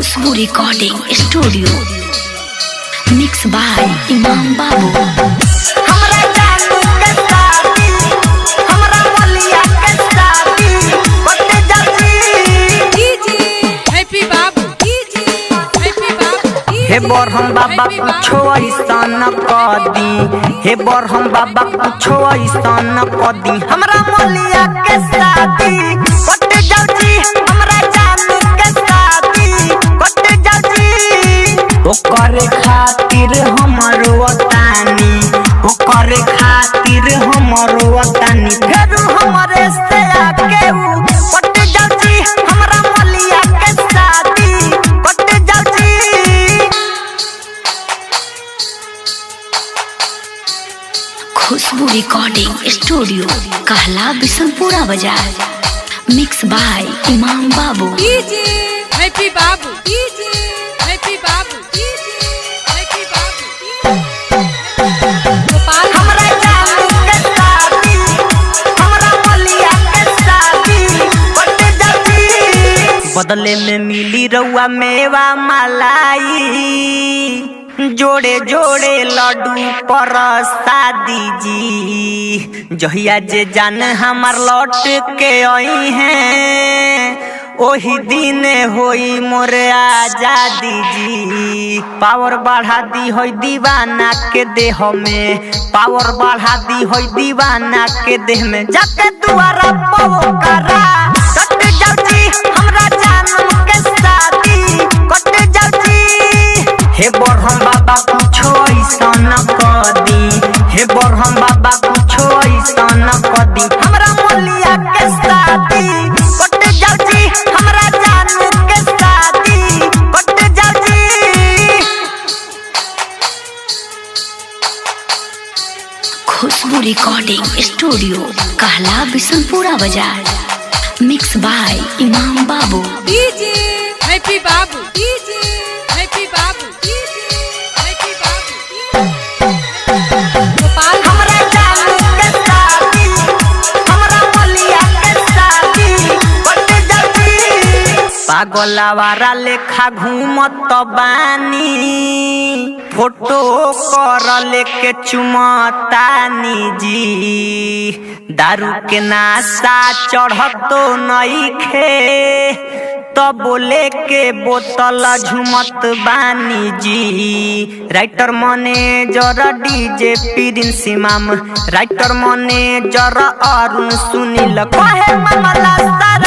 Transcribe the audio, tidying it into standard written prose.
Khushboo recording studio mix by Imam Babu. हमरा जानू के शादी, हमरा मलिया के शादी बटे जल्दी हैप्पी बाबू हैप्पी बाबू। हे बरहम बाबा कुछो ऐसा न कदी, हे बरहम बाबा कुछो ऐसा न कदी। हमरा मलिया के शादी बटे जल्दी, हमरा जानू के शादी बटे जल्दी। ओकरे खातिर हमरो वतानी, ओकरे खातिर हमरो वतानी। फेरू हमरे से आके उ बटे जल्दी, हमरा मलिया के शादी बटे जल्दी। खुशबू रिकॉर्डिंग स्टूडियो कहला बिशनपुरा बाजार मिक्स बाय इमाम बाबू। हैप्पी बाबू हैप्पी बाबू हैप्पी बाबू। हमरा जानू के शादी, हमरा मलिया के शादी बटे जल्दी। बदले में मिली रउआ मेवा मलाई, जोड़े जोड़े लड्डू पर शादी जी। जहिया जे जान हमार लौट के आई हैं, ओही दिन होई मोरे आजादी जी। पावर बढ़ा दी होई दीवाना के देह में, पावर बढ़ा दी होई दीवाना के देह में। जाके दुआरा पवो करा कट जल्दी, हमरा जानू के शादी कट जल्दी। हे बरहम बाबा कुछो ऐसा न कदी, हे बरहम बाबा कुछो ऐसा न कदी। हमरा मलिया के शादी कट जल्दी, हमरा जानू के शादी कट जल्दी। खुशबू रिकॉर्डिंग स्टूडियो कहला बिशनपुरा बाजार मिक्स बाय इमाम बाबू। हैप्पी बाबू हैप्पी बाबू हैप्पी बाबू। हमरा जानू के शादी, हमरा मलिया के शादी बटे जल्दी। पागलवारा लेखा घूमत बानी, फोटो कर लेके चुमतानी जी। दारू के नाशा चढ़तो नइखे, तो बोले के बोतल झुमत बानी जी। राइटर मैनेजर डीजे प्रिंस इमाम, राइटर मैनेजर अरुण सुनील कहे मामला सारा